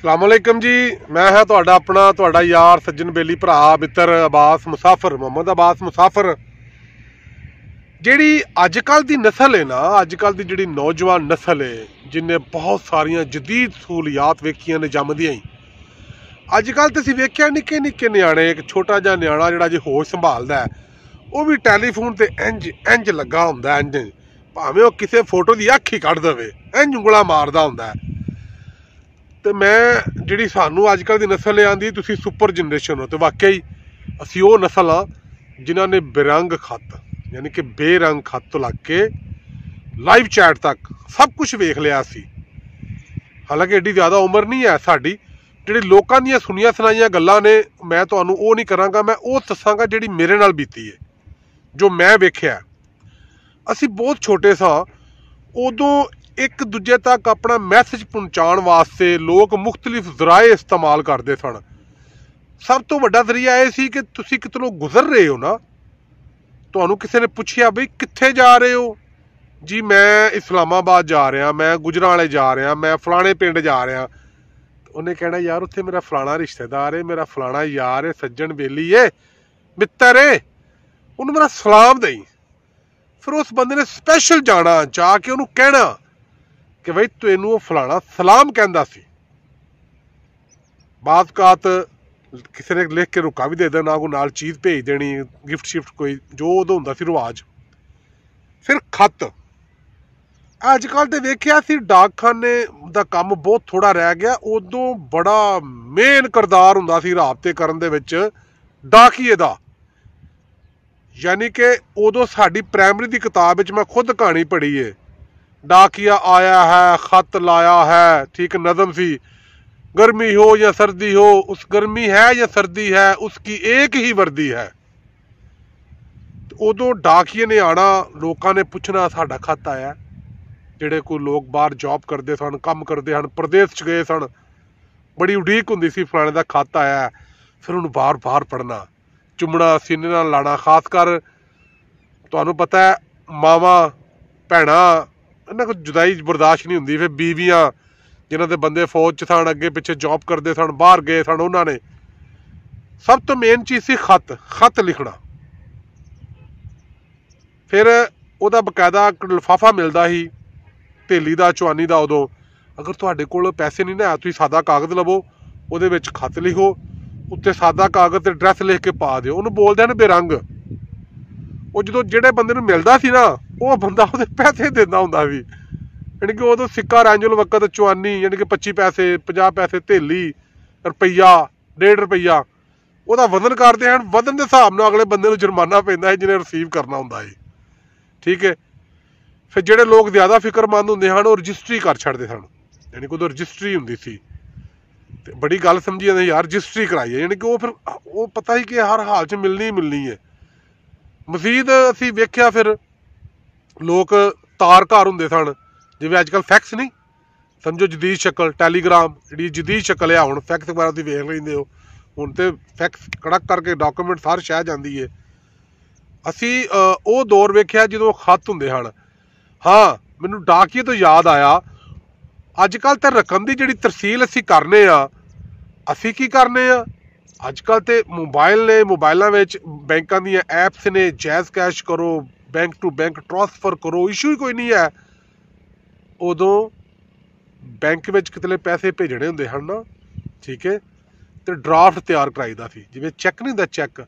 सलामुअलैकुम जी। मैं है तुहाडा अपना तुहाडा यार सज्जन बेली भरा मित्र अब्बास मुसाफिर मोहम्मद अब्बास मुसाफिर। जिहड़ी अजकल दी नस्ल है ना, अजकल दी जिहड़ी नौजवान नस्ल है जिन्हें बहुत सारिया जदीद सहूलियात वेखियां ने जमदियां ही। अजकल तो असीं वेख्या निक्के निक्के न्याणे, एक छोटा जिहा न्याणा जिहड़ा जे होश संभालदा है वो भी टैलीफोन ते इंज इंज लगा हुंदा, इंज भावें वो किसी फोटो की अख ही कढ़ देवे, इंज उंगला मारदा हुंदा है। तो मैं जिहड़ी सानू अजकल की नस्ल आंदी तुसीं सुपर जनरेशन हो, तो वाकई असीं वो नस्ल हाँ जिन्हां ने बेरंग खत यानी कि बेरंग खत तो लग के लाइव चैट तक सब कुछ वेख लिया सी। हालांकि एड्डी ज़्यादा उम्र नहीं है साडी। जिहड़ी लोकां दीयां सुनिया सुनाइयां गल्लां ने मैं तुहानू वो नहीं करांगा, मैं वो दस्सांगा जिहड़ी मेरे नाल बीती है, जो मैं वेख्या। असीं बहुत छोटे सां, उदों एक दूजे तक अपना मैसेज पहुँचाने वास्ते लोग मुख्तलिफ जराए इस्तेमाल करते सन। सब तो वड्डा जरिया यह सी कि तुसीं कितनों गुजर रहे हो ना, तुहानू किसी ने पूछया बई कित्थे जा रहे हो जी, मैं इस्लामाबाद जा रहा, मैं गुजरांवाले जा रहा, मैं फलाने पिंड जा रहा। उन्हें कहना यार उत्थे मेरा फलाना रिश्तेदार है, मेरा फलाना यार है, सज्जन बेली है, मित्र है, उन्होंने मेरा सलाम दई। फिर उस बंदे ने स्पैशल जाना जाके उन्होंने कहना कि बई तेनू फलाना सलाम कहंदा सी। बात किसी ने लिख के रुका भी दे देना, कोई नाल चीज़ भेज देनी, गिफ्ट शिफ्ट कोई जो उदों हुंदा सी रिवाज। फिर खत अजकल तो वेख्या सी डाकखाने दा काम बहुत थोड़ा रह गया। उदों बड़ा मेन किरदार हुंदा सी राबते करन दे विच डाकिए दा। यानी कि उदों साडी प्राइमरी की किताब विच मैं खुद कहानी पढ़ी है, डाकिया आया है खत लाया है, ठीक नज़म सी, गर्मी हो या सर्दी हो, उस गर्मी है या सर्दी है उसकी एक ही वर्दी है। उदों डाकिए ने आना, लोगों ने पूछना साडा खत आया। जिहड़े कोई लोग बाहर जॉब करते सन, काम करते हैं, प्रदेश च गए सन, बड़ी उड़ीक हुंदी सी फलाने का खत आया। फिर उन्होंने बार बार पढ़ना, चुमना, सीने नाल लाना। खासकर तुहानू पता है मावां भैणां इन्हां को जुदाई बर्दाश्त नहीं हुंदी। फिर बीवियां जिन्हां दे बंदे फौज च सन, अगे पिछे जॉब करते सन, बाहर गए सन, उन्होंने सब तो मेन चीज़ सी खत लिखना। फिर उहदा बकायदा लिफाफा मिलता ही धेली का चौआनी का। उदों अगर तुहाडे कोल पैसे नहीं ना, तुसीं सादा कागज़ लवो, उहदे विच खत लिखो, उत्ते सादा कागज़ ते एड्रैस लिख के पा दिओ। उहनूं बोलदे ने बेरंग। वो जो जिहड़े बंदे नूं मिलदा सी ना, वो बंदा उहदे पैसे दिंदा हुंदा सी। यानी कि उदों सिक्का रैंजल वक्त चौआनी यानी कि 25 पैसे 50 पैसे धेली, रुपया 1.5 रुपया ਉਹਦਾ वजन करते हैं। वजन के हिसाब नाल अगले बंदे नूं जुर्माना पैंदा है जिन्हें रिसीव करना हुंदा है, ठीक है। फिर जिहड़े लोग ज़्यादा फिक्रमंद हुंदे हन वो रजिस्ट्री कर छड्डदे सन। यानी कि उदों रजिस्ट्री हुंदी सी, ते बड़ी गल समझी जांदे यार रजिस्ट्री कराई है। यानी कि वो फिर वो पता ही कि हर हाल च मिलनी ही मिलनी है। मजीद असीं वेख्या फिर लोग तार घर हुंदे सन, जिवें अजकल फैक्स नहीं, समझो जदीद शक्ल टैलीग्राम जी जदीद शक्ल है। हुण फैक्स वगैरह तुसीं वेख लैंदे हो, हुण तो फैक्स कड़क करके डॉक्यूमेंट हर शह जाती है। असीं वो दौर वेख्या जदों खत हुंदे हन। हाँ, मैनूं डाकिए तो याद आया, अजकल तो रकम की जिहड़ी तरसील असीं करने आ, असीं की करने आ अजकल तो मोबाइल ने, मोबाइलों में बैंकों दी ऐप्स ने, जैज़ कैश करो, बैंक टू बैंक ट्रांसफर करो, इशू ही कोई नहीं है। उदों बैंक में कितने पैसे भेजने होंदे हन ना, ठीक है, तो ड्राफ्ट तैयार कराईदा सी। जिवें चैक नहीं हुंदा, चैक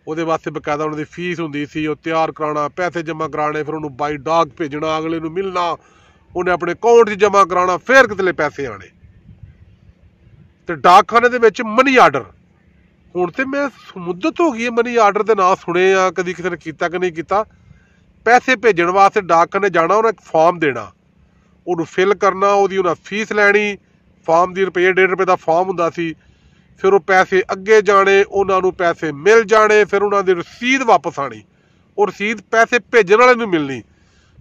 ਉਹਦੇ वास्ते बकायदा उन्होंने फीस होंदी सी, वो तैयार कराना, पैसे जमा कराने, फिर उन्होंने बाई डाक भेजना, अगले नूं मिलना, उन्हें अपने अकाउंट 'च जमा कराना, फिर कितने पैसे आने। तो डाकखाने दे विच मनी आर्डर, हुण तो मैं मुद्दत हो गई है मनी आर्डर के नाम सुने आ, कभी किसी ने कीता कि नहीं कीता। पैसे भेजण वास्ते डाकखाने जाना, उन्हें एक फॉर्म देना, उन्होंने फिल करना, उसकी उन्हें फीस लैनी, फॉर्म की रुपये 1.5 रुपये का फॉर्म हुंदा सी। फिर वो पैसे अगे जाने, उन्होंने पैसे मिल जाने, फिर उन्होंने रसीद वापस आनी, और रसीद पैसे भेजने वाले नूं मिलनी।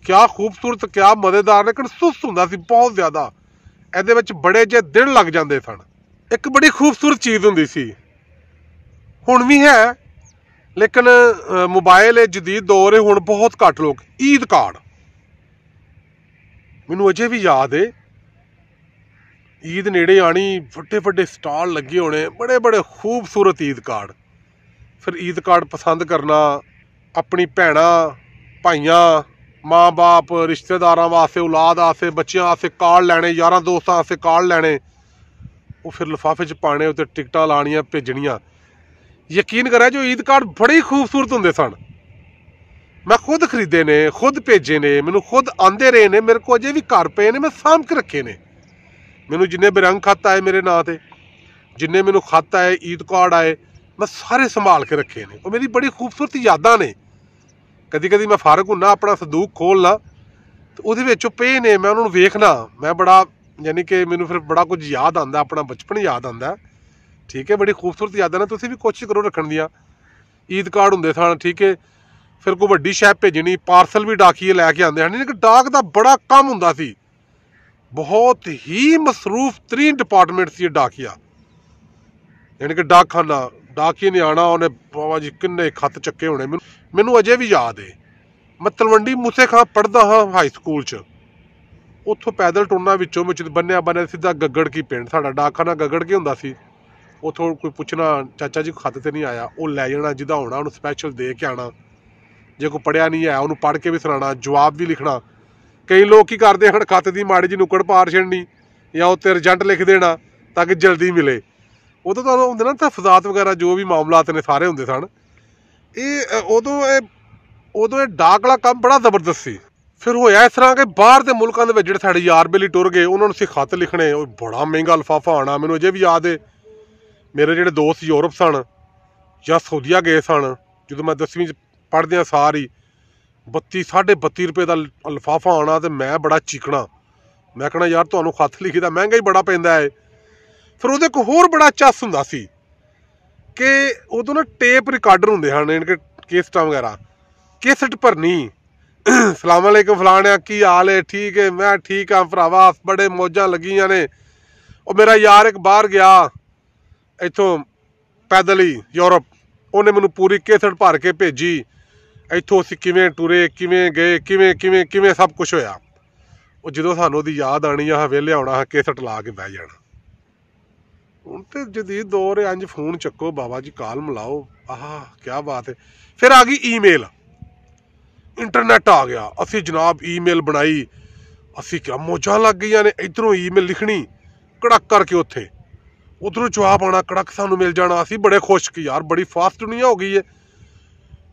क्या खूबसूरत, क्या मज़ेदार, लेकिन सुस्त हुंदा सी बहुत ज़्यादा। इहदे विच बड़े जे दिन लग जाते सन। एक बड़ी खूबसूरत चीज़ हुंदी सी, हुण भी है, लेकिन मोबाइल जदीद दौर है, हुण बहुत घट लोग। ईद कार्ड मैनूं अजे भी याद है, ईद नेड़े आनी, वड्डे वड्डे स्टाल लगे होने, बड़े बड़े खूबसूरत ईद कार्ड। फिर ईद कार्ड पसंद करना, अपनी भैनां भाइयां माँ बाप रिश्तेदारां वास्ते, औलाद वास्ते, बच्चों वास्ते कार्ड लैने, यारां दोस्तां वास्ते कार्ड लैने, वो फिर लिफाफे च पाने, उत्ते टिकटां लानियां भेजनियां। यकीन करें जो ईद कार्ड बड़े खूबसूरत होंदे सन। मैं खुद खरीदे ने, खुद भेजे ने, मैनू खुद आंदे रहे ने, मेरे को अजे भी घर पे ने, मैं सामभ के रखे ने। मैनू जिन्ने बेरंग खत आए मेरे नां ते, जिन्ने मैनू खत आए ईद कार्ड आए, मैं सारे संभाल के रखे ने। और मेरी बड़ी खूबसूरत यादां ने। कदी कदी मैं फारग हुन्ना, अपना संदूक खोलना तो उहदे विच पे ने, मैं उन्होंने वेखना, मैं बड़ा यानी कि मैनू फिर बड़ा कुछ याद आंदा, अपना बचपन याद आंदा। ठीक है, बड़ी खूबसूरत यादां ने, तुसीं भी कोशिश करो रखण दियां। ईद कार्ड हुंदे सन, ठीक है। फिर कोई वड्डी शै भेजनी, पार्सल भी डाकिए लैके आंदे हन। यानी कि डाक दा बड़ा कम हुंदा सी, बहुत ही मसरूफ तरीन डिपार्टमेंट सी डाकिया। यानी कि डाकखाना, डाकिए ने आना, उन्हें बाबा जी किन्ने खत चक्के होने। मैनू अजे भी याद है, मैं तलवंडी मूसे खां पढ़दा हाँ हाई स्कूल च, उत्थों पैदल टुरना, विचों विच बन्निया बन्निया सीधा गगड़ की पिंड, साडा डाकखाना गगड़ के हुंदा सी। उत्थों कोई पुछना चाचा जी खत तो नहीं आया, वो लै जाना, जिदा होना उन्होंने स्पैशल दे के आना। जे कोई पढ़िया नहीं है उन्होंने पढ़ के भी सुनाना, जवाब भी लिखना। कई लोग की करते हैं, खत की माड़ी जी नुक्कड़ पार छड़नी या उत्ते रिजल्ट लिख देना ताकि जल्दी मिले। उदों तो होंदे ना तहफजात वगैरह, जो भी मामलात ने सारे होंदे सन। उदों डाक वाला काम बड़ा जबरदस्त सी। फिर होया इस तरह के बाहर के मुल्कों के जिहड़े साडे यार बेली टुर गए, उन्होंने असीं खत लिखने, बड़ा महंगा लिफाफा आना। मैनूं अजे भी याद है, मेरे जिहड़े दोस्त यूरोप सन या सऊदीया गए सन, जो मैं 10वीं पढ़द्या सार ही 32-32 रुपए का लिफाफा आना, तो मैं बड़ा चीकना। मैं कहना यार तुहानूं खत लिखी दा महंगा ही बड़ा पैंदा है। फिर उहदे कोल होर बड़ा चस हुंदा सी कि उदों ना टेप रिकार्डर हुंदे हन, यानी कि केसटां वगैरह, केसट भरनी, सलाम अलैकुम फलाणिया की हाल है, ठीक है, मैं ठीक हाँ भरावा, बड़े मौजां लगियां ने। और मेरा यार एक बाहर गया इत्थों पैदल ही यूरोप, उन्हें मैनूं पूरी केसट भर के भेजी, इत्थों असीं किवें टुरे, किवें गए, किवें किवें किवें सब कुछ होया। और जदों सानूं ओहदी याद आनी, अहां वेले आउणा, केसट ला के बह जाना। हुण ते जदीद दौर है, अंज फोन चक्को बाबा जी, कॉल मिलाओ, आह क्या बात है। फिर आ गई ईमेल, इंटरनेट आ गया, असी जनाब ईमेल बनाई, असी क्या मौजां लग गई ने। इधरों ईमेल लिखनी कड़क करके, उत्थे उधरों जवाब आना कड़क, सानूं मिल जाना। असी बड़े खुश कि यार बड़ी फास्ट दुनिया हो गई है।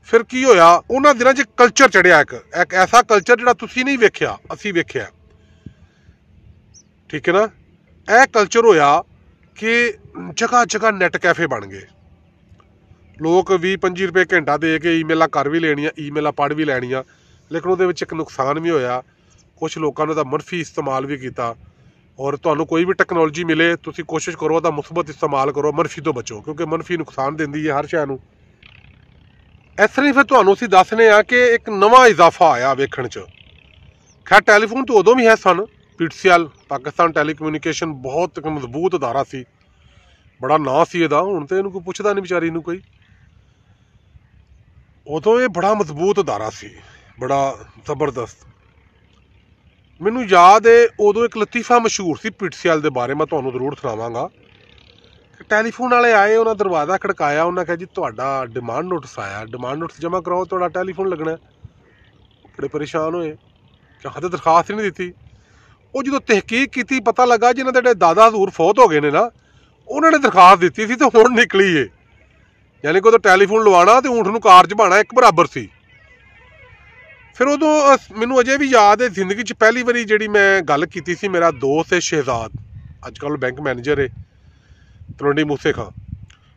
फिर की होया, उन्हां दिनां च कल्चर चढ़िया, एक ऐसा कल्चर जिहड़ा तुसीं नहीं वेखिया, असी वेखिया। ठीक है ना, यह कल्चर होया कि जगह जगह नैट कैफे बन गए। लोग 20-25 रुपए घंटा दे के ईमेलां कर भी लेनियां, ईमेलां पढ़ भी लैनियां। लेकिन उहदे विच एक नुकसान भी होया, कुछ लोगों ने मनफी इस्तेमाल भी किया। और तुहानूं कोई भी टैक्नोलॉजी मिले, तुसीं कोशिश करो उहदा मुस्बत इस्तेमाल करो, मनफी तो बचो, क्योंकि मनफी नुकसान दिंदी है हर शै नूं। इस तरह फिर तुहानूं असीं दसने आ कि एक नवां इजाफा आया वेखण च। खैर टैलीफोन तो उदों भी है सन, PTCL पाकिस्तान टैलीकम्यूनीकेशन बहुत एक मजबूत अदारा सी, बड़ा नां सी इहदा। हुण ते इहनूं कोई पुछदा नहीं विचारी नूं कोई। उदों ये बड़ा मजबूत अदारा सी, बड़ा जबरदस्त। मैनूं याद है उदों एक लतीफा मशहूर सी PTCL के बारे, मैं तुहानूं जरूर सुणावांगा। टैलीफोन वाले आए, उन्हें दरवाज़ा खड़काया, उन्हें कहा जी तुहाडा डिमांड नोटिस आया, डिमांड नोटिस जमा कराओ, तुहाडा टैलीफोन लगना। बड़े परेशान होए कि अहां तो दरखास्त ही नहीं दी। वो जो तहकीक की पता लगा जिन्होंने जे दादा हजूर फौत हो गए ने ना, उन्होंने दरखास्त दी थी तो हुण निकली है। यानी कि उदों टैलीफोन लवाना तो ऊँठ नूं कार च बहाना एक बराबर सी। फिर उदों मैनूं अजे भी याद है, जिंदगी च पहली बारी जिहड़ी मैं गल कीती सी, मेरा दोस्त है शहजाद, अजकल बैंक मैनेजर है तलवंडी मूसे खां।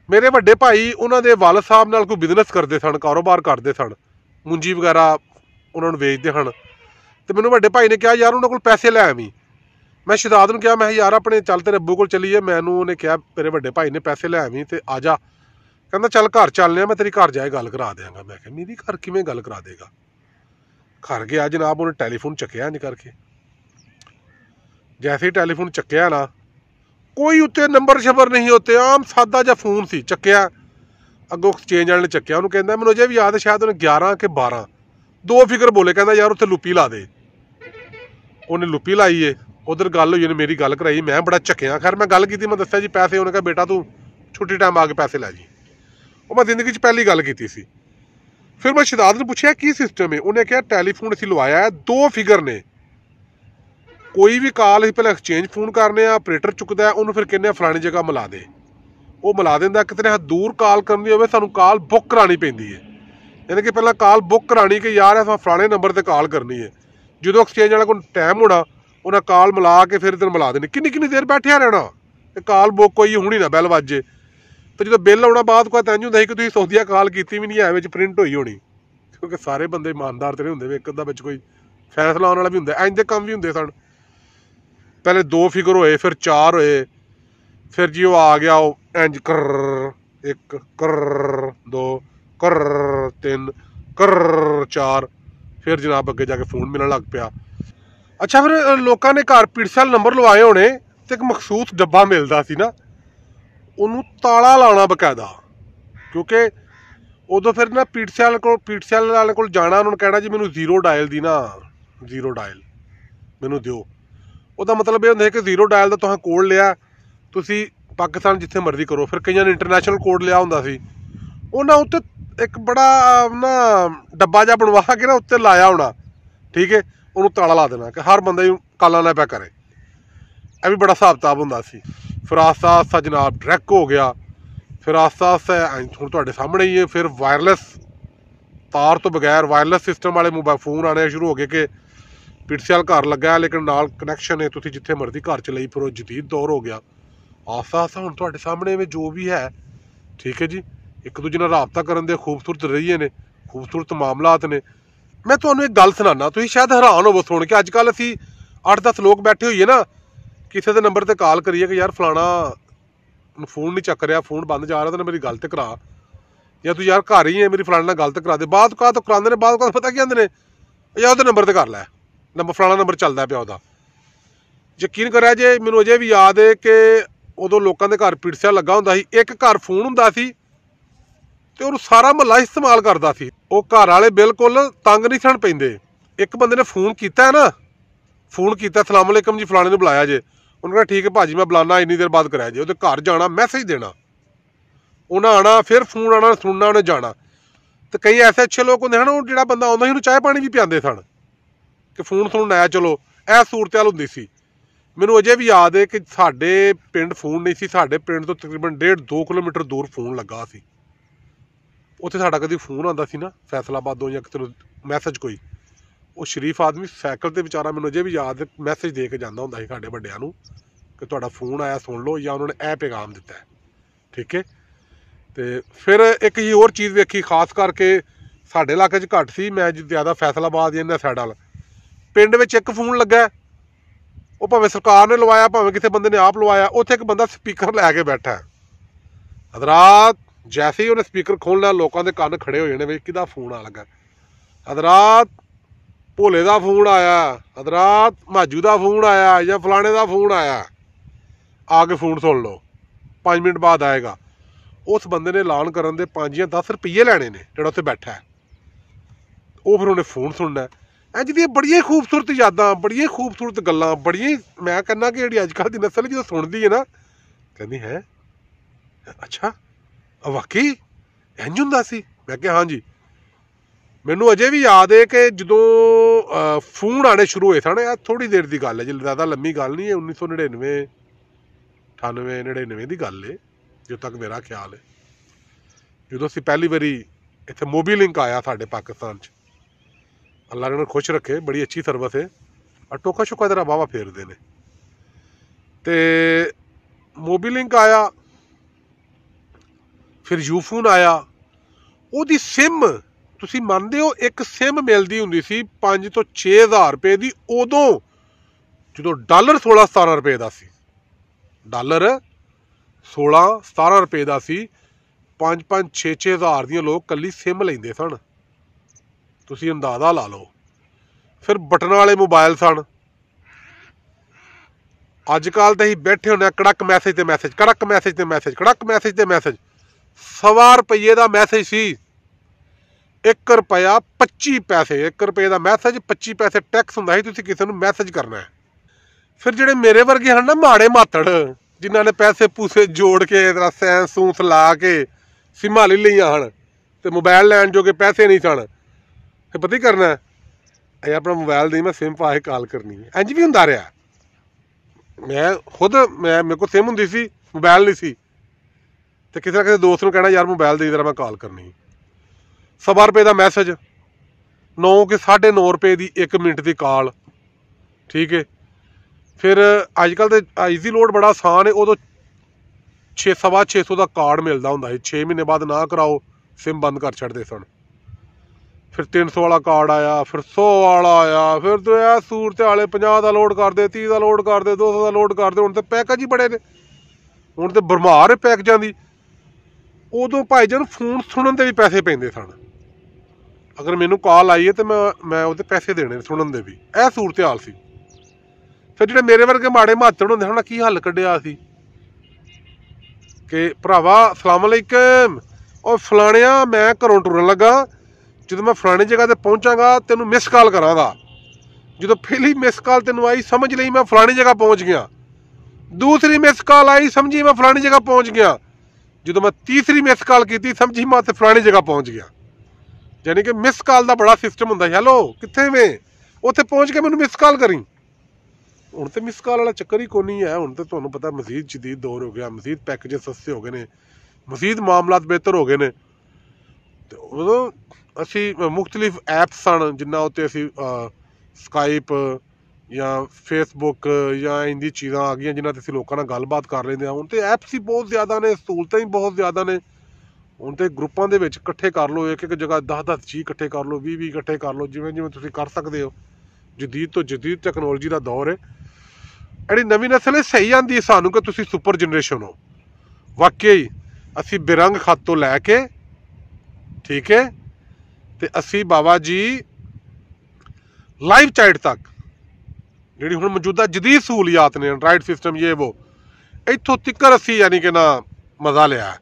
मेरे वड्डे भाई उन्होंने वालद साहब नाल कोई बिजनेस करते सन, कारोबार करते सन, मुंजी वगैरह उन्होंने वेचते हैं। तो मैनूं वड्डे भाई ने कहा यार उन्होंने कोल पैसे लै आवीं। मैं शहजाद नूं कहा, मैं यार अपने चल तेरे अब्बू कोल चलीए। मैनूं उन्हें कहा मेरे वड्डे भाई ने पैसे लै आवीं तो आ जा। कहंदा चल घर चलने आ, मैं तेरी घर जाए गल करा देंगा। मैं कहा मेरी घर किवें गल करा देगा। घर गया जनाब, उन्हें टैलीफोन चक्या इंज करके। जैसे ही टैलीफोन चक्या ना, कोई उत्ते नंबर शबर नहीं होते, आम सादा जा फोन सी। चक्या अगों एक्सचेंज वाले ने चक्या, उन्होंने कहना मैनूं अजे भी याद है, शायद उन्हें 11 के 12 दो फिगर बोले, कहना यार उत्थे लुप्पी ला दे। उन्हें लुप्पी लाई है, उधर गल हुई, मेरी गल कराई, मैं बड़ा झक्या। खैर मैं गल की, मैं दस्या जी पैसे, उन्हें कहा बेटा तू छुट्टी टाइम आके पैसे लै जी। वो मैं जिंदगी पहली गल की सी। फिर मैं शहजाद ने पूछा की सिस्टम है, उन्हें कहा टैलीफोन असीं लवाया है, 2 फिगर ने, कोई भी कॉल असीं पहले एक्सचेंज फोन करने, ऑपरेटर चुकता है, उन्होंने फिर कहने फलानी जगह मिला दे, वो मिला देंदा। कितने दूर कॉल करनी होवे सानूं कॉल बुक करानी पैंदी है, यानी कि पहले कॉल बुक करानी कि यार असां फलाने नंबर ते कॉल करनी है। जो एक्सचेंज वाले को टाइम होना, उन्हें कॉल मिला के फिर इधर मिला देनी। किन्नी किन्नी देर बैठिया रहना, कॉल बुक कोई हुणी ना बैल वाजे। तो जो बिल आना बाद को इंज होंदा सी कि तुसीं सौदिया कॉल की भी नहीं है, विच प्रिंट होई होनी, क्योंकि सारे बंदे ईमानदार तो नहीं होंदे, एक अद्धा विच कोई फैसला आने वाला भी होंदा। इंज दे काम भी होंदे सन। पहले 2 फिगर होए, फिर 4 होए, फिर जी वो आ गया वो इंज कर 1 कर 2 कर 3 कर 4, फिर जनाब अगे जाके फोन मिलने लग पिया। अच्छा फिर लोगों ने घर पीड़सेल नंबर लवाए होने, तो एक मखसूस डब्बा मिलता सी ना, उन्होंने ताला लाना बकायदा, क्योंकि उदों फिर ना पीड़सेल वाले को जाना, उन्होंने कहना जी मैनू 0 डायल दी ना, 0 डायल मैनू दिओ। उसका मतलब ये होंदा कि 0 डायल का तुहां कोड लिया, तुसी पाकिस्तान जिथे मर्जी करो। फिर कई ने इंटरनेशनल कोड लिया होंदा सी, उन्हें उत्ते एक बड़ा ना डब्बा जा बनवा के ना उत्ते लाया होना, ठीक है, उन्होंने ताला ला देना कि हर बंदा काला ना पै करे। यह भी बड़ा हिसाब किताब होंदा सी। फिर आस्ता आस्ता जनाब ट्रैक हो गया, फिर आस्ता आस्ता हुण तुहाडे सामने ही है, फिर वायरलैस तार तो बगैर वायरलैस सिस्टम वाले मोबाइल फोन आने शुरू हो गए कि पीड़सेल घर लगा है लेकिन नाल कनैक्शन है, तुसीं जिथे मर्जी घर च लई फिरो, जदीद दौर हो गया। आस्ता आस्ता हुण तुहाडे सामने में जो भी है, ठीक है जी, एक दूजे नाल राबता करन दे खूबसूरत रहिए ने, खूबसूरत मामलात ने। मैं तुहानूं एक गल सुनाना, तुसीं शायद हैरान होवो सुण के। अजकल असीं 8-10 लोग बैठे होइए ना, किसी के नंबर पर कॉल करिए कि यार फलाना फोन नहीं चक रहा, फोन बंद जा रहा, तो मेरी गल तो करा, या तू यार घर ही है, मेरी फलाने नाल गल तो करा दे। बाद का तो करांदे ने, बाद का पता की आंदे ने, या उहदे नंबर ते कर लै, नंबर फलाना नंबर चलदा पिया उहदा। यकीन करा जे मैनूं अजे भी याद है कि उदों लोगों के घर पीड़सेल लगा हुंदा सी, एक घर फोन हुंदा सी ते उहनूं सारा महल्ला इस्तेमाल करदा सी। वो घर वाले बिल्कुल तंग नहीं सन पैंदे। एक बंदे ने फोन किया है ना, फोन किया सलाम अलैकुम जी फलाने ने बुलाया जे, उन्होंने कहा ठीक है भाजी मैं बुलाना, इन्नी देर बाद कराया जे। उहदे घर जाना, मैसेज देना, उन्हें आना, फिर फोन आना, सुनना, उन्हें जाना। तो कई ऐसे अच्छे लोग होंदे हैं, जो बंदा आउंदा सी उहनूं चाय पानी भी पिआंदे सन कि फोन सुन आया। चलो यह सूरत हाल हुंदी सी। मैनूं अजे भी याद है कि साडे पिंड फोन नहीं सी, साडे पिंड तो तकरीबन 1.5-2 किलोमीटर दूर फोन लगा सी। उत्थे साडा कदी फोन आंदा सी ना फैसलाबादों या कितों मैसेज कोई, वो शरीफ आदमी साइकिल ते बेचारा, मैनूं अजे भी याद है, मैसेज दे के जांदा हुंदा सी साडे वड्डिआं नूं कि तुहाडा फोन आया सुन लो, या उन्होंने यह पैगाम दिता है, ठीक है। तो फिर एक ही होर चीज़ वेखी, खास करके साडे इलाके च घट सी, मैं ज़्यादा फैसलाबाद या इन्हां साइड वाल पिंड विच एक फोन लगा, वो भावें सरकार ने लवाया, भावें किसी बंदे ने आप लवाया, उत्थे एक बंदा स्पीकर लैके बैठा है। हजरात जैसे ही उन्हें स्पीकर खोलना, लोगों के कान खड़े हो जाने, किहदा फोन आ लगा। हजरात भोले का फोन आया, हजरात माजू का फोन आया, या फलाने का फोन आया, आके फोन सुन लो, 5 मिनट बाद आएगा। उस बंदे ने ऐलान करन दे 5 या 10 रुपये लैने ने, जो उत्थे बैठा है, वो फिर उन्हें फोन सुनना है। इंज दी बड़ियां खूबसूरत यादां, बड़ियां खूबसूरत गल्लां, बड़ियां, मैं कहना कि जिहड़ी अजकल दी नस्ल जो सुनदी है ना, कहंदी है अच्छा वाकई इंज हुंदा सी। मैं कहा हाँ जी। मैनूं अजे भी याद है कि जदों फोन आने शुरू होए सन, थोड़ी देर की गल है जी, ज़्यादा लम्मी गल नहीं है, 1999 98 99 की गल है, जो तक मेरा ख्याल है, जो असीं पहली बारी इत्थे मोबी लिंक आया साडे पाकिस्तान च। अल्लाह ने खुश रखे, बड़ी अच्छी सर्विस है, और टोका शोका तेरा वाहवा फेरदे ने। तो मोबी लिंक आया, फिर यूफोन आया, ਉਹਦੀ सिम तुसीं ਮੰਨਦੇ हो, एक सिम मिलती हुंदी सी 5 ਤੋਂ 6 हज़ार रुपए की, उदों जो डॉलर 16-17 रुपए का सी, डॉलर 16-17 रुपए का सी, 5-5 6-6 हज़ार दी लोग कल्ली सिम लेंदे सन, तुसीं अंदाज़ा ला लो। फिर बटन वाले मोबाइल सन। अजकल तो असीं बैठे होने कड़क मैसेज ते मैसेज, कड़क मैसेज ते मैसेज, कड़क मैसेज ते मैसेज। 1.25 रुपये का मैसेज सी, 1 रुपया 25 पैसे, 1 रुपये का मैसेज 25 पैसे टैक्स हुंदा सी, तुसीं किसी नूं मैसेज करना है। फिर ਜਿਹੜੇ ਮੇਰੇ ਵਰਗੇ ਹਨ ਨਾ ਮਾੜੇ ਮਾਤੜ ਜਿਨ੍ਹਾਂ ਨੇ ਪੈਸੇ ਪੂਸੇ ਜੋੜ ਕੇ ਇਹਦਾ ਸੈਂਸ ਸੂੰਸ ਲਾ ਕੇ ਸਿਮਾਂ ਲੈ ਲਈਆਂ ਹਨ ਤੇ ਮੋਬਾਈਲ ਲੈਣ ਜੋਗੇ ਪੈਸੇ ਨਹੀਂ ਸਨ, ਫਿਰ ਪਤਾ ਹੀ ਕਰਨਾ ਇਹ ਆਪਣਾ ਮੋਬਾਈਲ ਨਹੀਂ ਮੈਂ ਸਿਮ ਪਾ ਕੇ ਕਾਲ ਕਰਨੀ ਹੈ। ਇੰਝ ਵੀ ਹੁੰਦਾ ਰਿਹਾ। ਮੈਂ ਖੁਦ ਮੇਰੇ ਕੋਲ ਸਿਮ ਹੁੰਦੀ ਸੀ, ਮੋਬਾਈਲ ਨਹੀਂ ਸੀ, ਤੇ ਕਿਸੇ ਨਾ ਕਿਸੇ ਦੋਸਤ ਨੂੰ ਕਹਿਣਾ ਯਾਰ ਮੋਬਾਈਲ ਦੇ ਜਰਾ ਮੈਂ ਕਾਲ ਕਰਨੀ। 1.25 ਰੁਪਏ ਦਾ ਮੈਸੇਜ, 9 ਕਿ 9.5 ਰੁਪਏ ਦੀ 1 ਮਿੰਟ ਦੀ ਕਾਲ, ਠੀਕ ਹੈ। ਫਿਰ ਅੱਜ ਕੱਲ੍ਹ ਤਾਂ ਅੱਜ ਦੀ ਲੋਡ ਬੜਾ ਆਸਾਨ ਹੈ। ਉਦੋਂ 600 ਦਾ ਕਾਰਡ ਮਿਲਦਾ ਹੁੰਦਾ ਸੀ, 6 ਮਹੀਨੇ ਬਾਅਦ ਨਾ ਕਰਾਓ ਸਿਮ ਬੰਦ ਕਰ ਛੱਡਦੇ ਸਨ। ਫਿਰ 300 ਵਾਲਾ ਕਾਰਡ ਆਇਆ, ਫਿਰ 100 ਵਾਲਾ ਆਇਆ, ਫਿਰ ਤਾਂ ਇਹ ਸੂਰਤ ਵਾਲੇ 50 ਦਾ ਲੋਡ ਕਰਦੇ, 30 ਦਾ ਲੋਡ ਕਰਦੇ, 200 ਦਾ ਲੋਡ ਕਰਦੇ। ਹੁਣ ਤਾਂ ਪੈਕੇਜ ਹੀ ਬੜੇ ਨੇ, ਹੁਣ ਤਾਂ ਭਰਮਾਰ ਹੈ ਪੈਕੇਜਾਂ ਦੀ। ਉਦੋਂ ਭਾਈ ਜਾਨ ਫੋਨ ਸੁਣਨ ਦੇ ਵੀ ਪੈਸੇ ਪੈਂਦੇ ਸਨ। ਅਗਰ ਮੈਨੂੰ ਕਾਲ ਆਈ ਹੈ ਤਾਂ ਮੈਂ ਉਹਦੇ ਪੈਸੇ ਦੇਣੇ ਸੁਣਨ ਦੇ ਵੀ। ਇਹ ਸੂਰਤ ਹਾਲ ਸੀ। ਫਿਰ ਜਿਹੜੇ ਮੇਰੇ ਵਰਗੇ ਮਾੜੇ ਮਾਤੜ ਹੁੰਦੇ ਹਨ ਕੀ ਹੱਲ ਕੱਢਿਆ ਸੀ ਕਿ ਭਰਾਵਾ ਸਲਾਮ ਅਲੈਕਮ, ਉਹ ਫਲਾਣਿਆ ਮੈਂ ਘਰੋਂ ਟੁਰਨ ਲੱਗਾ, ਜਦੋਂ ਮੈਂ ਫਲਾਣੀ ਜਗ੍ਹਾ 'ਤੇ ਪਹੁੰਚਾਂਗਾ ਤੈਨੂੰ ਮਿਸ ਕਾਲ ਕਰਾਂਗਾ। ਜਦੋਂ ਪਹਿਲੀ ਮਿਸ ਕਾਲ ਤੈਨੂੰ ਆਈ ਸਮਝ ਲਈ ਮੈਂ ਫਲਾਣੀ ਜਗ੍ਹਾ ਪਹੁੰਚ ਗਿਆ। ਦੂਸਰੀ ਮਿਸ ਕਾਲ ਆਈ ਸਮਝੀ ਮੈਂ ਫਲਾਣੀ ਜਗ੍ਹਾ ਪਹੁੰਚ ਗਿਆ। ਜਦੋਂ ਮੈਂ ਤੀਸਰੀ ਮਿਸ ਕਾਲ ਕੀਤੀ ਸਮਝੀ ਮੈਂ ਉੱਥੇ ਫਲਾਣੀ ਜਗ੍ਹਾ ਪਹੁੰਚ ਗਿਆ। ਯਾਨੀ ਕਿ ਮਿਸ ਕਾਲ ਦਾ ਬੜਾ ਸਿਸਟਮ ਹੁੰਦਾ। ਹੈਲੋ ਕਿੱਥੇ ਵੇਂ, ਉੱਥੇ ਪਹੁੰਚ ਕੇ ਮੈਨੂੰ ਮਿਸ ਕਾਲ ਕਰੀ। ਹੁਣ ਤਾਂ ਮਿਸ ਕਾਲ ਵਾਲਾ ਚੱਕਰ ਹੀ ਕੋਈ ਨਹੀਂ ਹੈ। ਹੁਣ ਤਾਂ ਤੁਹਾਨੂੰ ਪਤਾ ਮਜ਼ੀਦ ਜਦੀਦ ਦੌਰ ਹੋ ਗਿਆ, ਮਜ਼ੀਦ ਪੈਕੇਜ ਸਸਤੇ ਹੋ ਗਏ ਨੇ, ਮਜ਼ੀਦ ਮਾਮਲਾਤ ਬਿਹਤਰ ਹੋ ਗਏ ਨੇ। ਅਤੇ ਉਦੋਂ ਅਸੀਂ ਮੁਖਤਲਿਫ ਐਪਸ ਸਨ ਜਿਨ੍ਹਾਂ ਉੱਤੇ ਅਸੀਂ ਸਕਾਈਪ ਜਾਂ ਫੇਸਬੁੱਕ ਜਾਂ ਇੰਦੀ ਚੀਜ਼ਾਂ ਆ ਗਈਆਂ ਜਿਨ੍ਹਾਂ 'ਤੇ ਅਸੀਂ ਲੋਕਾਂ ਨਾਲ ਗੱਲਬਾਤ ਕਰ ਲੈਂਦੇ ਹਾਂ। ਹੁਣ ਤਾਂ ਐਪਸ ਹੀ ਬਹੁਤ ਜ਼ਿਆਦਾ ਨੇ, ਸਹੂਲਤਾਂ ਹੀ ਬਹੁਤ ਜ਼ਿਆਦਾ ਨੇ। ਹੁਣ ਤਾਂ ਗਰੁੱਪਾਂ ਦੇ ਵਿੱਚ ਇਕੱਠੇ ਕਰ ਲਓ, ਇੱਕ ਜਗ੍ਹਾ 10 ਚੀਜ਼ ਇਕੱਠੇ ਕਰ ਲਓ, 20 ਇਕੱਠੇ ਕਰ ਲਓ, ਜਿਵੇਂ ਤੁਸੀਂ ਕਰ ਸਕਦੇ ਹੋ। ਜਦੀਦ ਤੋਂ ਜਦੀਦ ਟੈਕਨੋਲੋਜੀ ਦਾ ਦੌਰ ਹੈ। ਜਿਹੜੀ ਨਵੀਂ ਨਸਲ ਹੈ ਸਹੀ ਆਉਂਦੀ ਹੈ ਸਾਨੂੰ ਕਿ ਤੁਸੀਂ ਸੁਪਰ ਜਨਰੇਸ਼ਨ ਹੋ। ਵਾਕਈ ਅਸੀਂ ਬਿਰੰਗ ਖਤ ਤੋਂ ਲੈ ਕੇ, ਠੀਕ ਹੈ, ਤੇ ਅਸੀਂ ਬਾਬਾ ਜੀ ਲਾਈਵ ਚੈਟ ਤੱਕ ਜਿਹੜੀ ਹੁਣ ਮੌਜੂਦਾ ਜਦੀਦ ਸਹੂਲੀਆਤ ਨੇ, ਐਂਡਰਾਇਡ ਸਿਸਟਮ ਇਹ ਵੋ, ਇੱਥੋਂ ਤਿੱਕਰ ਅਸੀਂ ਯਾਨੀ ਕਿ ਨਾ ਮਜ਼ਾ ਲਿਆ।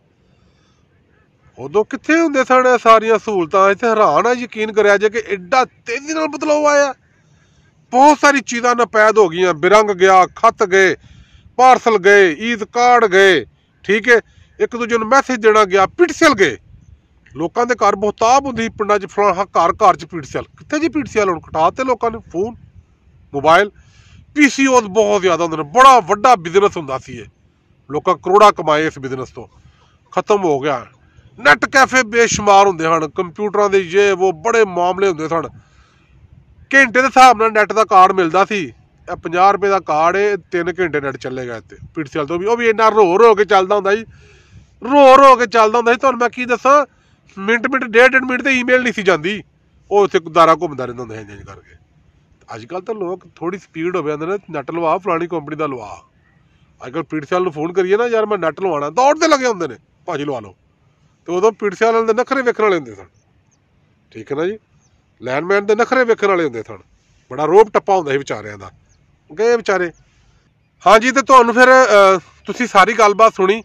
ਉਦੋਂ ਕਿੱਥੇ ਹੁੰਦੇ ਸਨ ਇਹ ਸਾਰੀਆਂ ਸਹੂਲਤਾਂ। ਇੱਥੇ ਹੈਰਾਨ ਆ ਯਕੀਨ ਕਰਿਆ ਜੇ ਕਿ ਐਡਾ ਤੇਜ਼ੀ ਨਾਲ ਬਦਲਾਅ ਆਇਆ। ਬਹੁਤ ਸਾਰੀ ਚੀਜ਼ਾਂ ਨਪੈਦ ਹੋ ਗਈਆਂ। ਬਿਰੰਗ ਗਿਆ, ਖਤ ਗਏ, ਪਾਰਸਲ ਗਏ, ਈਦ ਕਾਰਡ ਗਏ, ਠੀਕ ਹੈ, ਇੱਕ ਦੂਜੇ ਨੂੰ ਮੈਸੇਜ ਦੇਣਾ ਗਿਆ, ਪਿਟਸਲ ਗਏ। ਲੋਕਾਂ ਦੇ ਘਰ ਬਹੁਤਾਬ ਹੁੰਦੀ ਪਿੰਡਾਂ 'ਚ, ਫਲਾਣਾ ਘਰ 'ਚ ਪਿਟਸਲ। ਕਿੱਥੇ ਜੀ ਪਿਟਸਲ? ਹੁਣ ਕਟਾ ਤੇ ਲੋਕਾਂ ਨੇ ਫੋਨ, ਮੋਬਾਈਲ, PCOs ਬਹੁਤ ਜ਼ਿਆਦਾ ਹੁੰਦੇ ਨੇ। ਬੜਾ ਵੱਡਾ ਬਿਜ਼ਨਸ ਹੁੰਦਾ ਸੀ ਇਹ, ਲੋਕਾਂ ਕਰੋੜਾਂ ਕਮਾਏ ਇਸ ਬਿਜ਼ਨਸ ਤੋਂ। ਖਤਮ ਹੋ ਗਿਆ। ਨੈੱਟ ਕੈਫੇ ਬੇਸ਼ੁਮਾਰ ਹੁੰਦੇ ਹਨ, ਕੰਪਿਊਟਰਾਂ ਦੇ ਜੇ ਉਹ ਬੜੇ ਮਾਮਲੇ ਹੁੰਦੇ ਸਨ। ਘੰਟੇ ਦੇ ਹਿਸਾਬ ਨਾਲ ਨੈੱਟ ਦਾ ਕਾਰਡ ਮਿਲਦਾ ਸੀ। ਇਹ 50 ਰੁਪਏ ਦਾ ਕਾਰਡ ਹੈ, 3 ਘੰਟੇ ਨੈੱਟ ਚੱਲੇਗਾ ਇੱਥੇ ਪਿਟਸਲ ਤੋਂ ਵੀ। ਉਹ ਵੀ ਇੰਨਾ ਰੋ ਕੇ ਚੱਲਦਾ ਹੁੰਦਾ ਜੀ, ਰੋ ਕੇ ਚੱਲਦਾ ਹੁੰਦਾ ਸੀ। ਤੁਹਾਨੂੰ ਮੈਂ ਕੀ ਦੱਸਾਂ, ਮਿੰਟ ਡੇਢ ਮਿੰਟ ਤੇ ਈਮੇਲ ਨਹੀਂ ਸੀ ਜਾਂਦੀ। ਉਹ ਉੱਥੇ ਦਾਰਾ ਘੁੰਮਦਾ ਰਹਿੰਦਾ ਹੁੰਦਾ ਇੰਜ ਕਰਕੇ। ਅੱਜ ਕੱਲ੍ਹ ਤਾਂ ਲੋਕ ਥੋੜ੍ਹੀ ਸਪੀਡ ਹੋ ਜਾਂਦੇ ਨੇ, ਨੈੱਟ ਲਵਾ ਫਲਾਣੀ ਕੰਪਨੀ ਦਾ ਲਵਾ। ਅੱਜ ਕੱਲ੍ਹ ਪਿਟਸਲ ਨੂੰ ਫੋਨ ਕਰੀਏ ਨਾ ਯਾਰ ਮੈਂ ਨੈੱਟ ਲਵਾਉਣਾ, ਦੌੜਦੇ ਲੱਗੇ ਹੁੰਦੇ ਨੇ, ਭਾਜੀ ਲਵਾ ਲਓ। ਅਤੇ ਉਦੋਂ ਪਿਟਸਲ ਵਾਲੇ ਦੇ ਨਖਰੇ ਵੇਖਣ ਵਾਲੇ ਹੁੰਦੇ ਸਨ, ਠੀਕ ਹੈ ਨਾ ਜੀ। ਲੈਂਡਮੈਨ ਦੇ ਨਖਰੇ ਵੇਖਣ ਵਾਲੇ ਹੁੰਦੇ ਸਨ। ਬੜਾ ਰੋਬ ਟੱਪਾ ਹੁੰਦਾ ਸੀ ਵਿਚਾਰਿਆਂ ਦਾ, ਗਏ ਵਿਚਾਰੇ। ਹਾਂਜੀ, ਅਤੇ ਤੁਹਾਨੂੰ ਫਿਰ ਤੁਸੀਂ ਸਾਰੀ ਗੱਲਬਾਤ ਸੁਣੀ।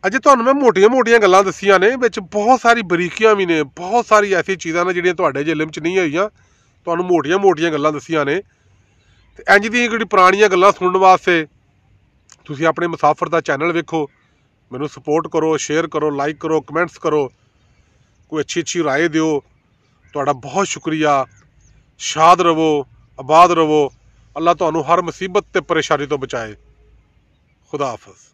ਅਜੇ ਤੁਹਾਨੂੰ ਮੈਂ ਮੋਟੀਆਂ ਗੱਲਾਂ ਦੱਸੀਆਂ ਨੇ, ਵਿੱਚ ਬਹੁਤ ਸਾਰੀ ਬਰੀਕੀਆਂ ਵੀ ਨੇ, ਬਹੁਤ ਸਾਰੀ ਐਸੀ ਚੀਜ਼ਾਂ ਨੇ ਜਿਹੜੀਆਂ ਤੁਹਾਡੇ ਜ਼ਿਲਮ 'ਚ ਨਹੀਂ ਹੋਈਆਂ। ਤੁਹਾਨੂੰ ਮੋਟੀਆਂ ਗੱਲਾਂ ਦੱਸੀਆਂ ਨੇ। ਅਤੇ ਇੰਝ ਦੀਆਂ ਜਿਹੜੀ ਪੁਰਾਣੀਆਂ ਗੱਲਾਂ ਸੁਣਨ ਵਾਸਤੇ ਤੁਸੀਂ ਆਪਣੇ ਮੁਸਾਫਰ ਦਾ ਚੈਨਲ ਵੇਖੋ, ਮੈਨੂੰ ਸਪੋਰਟ ਕਰੋ, ਸ਼ੇਅਰ ਕਰੋ, ਲਾਈਕ ਕਰੋ, ਕਮੈਂਟਸ ਕਰੋ, ਕੋਈ ਅੱਛੀ ਰਾਏ ਦਿਓ। ਤੁਹਾਡਾ ਬਹੁਤ ਸ਼ੁਕਰੀਆ। ਸ਼ਾਦ ਰਵੋ, ਆਬਾਦ ਰਵੋ। ਅੱਲਾ ਤੁਹਾਨੂੰ ਹਰ ਮੁਸੀਬਤ ਅਤੇ ਪਰੇਸ਼ਾਨੀ ਤੋਂ ਬਚਾਏ। ਖੁਦਾ ਹਾਫਿਜ਼।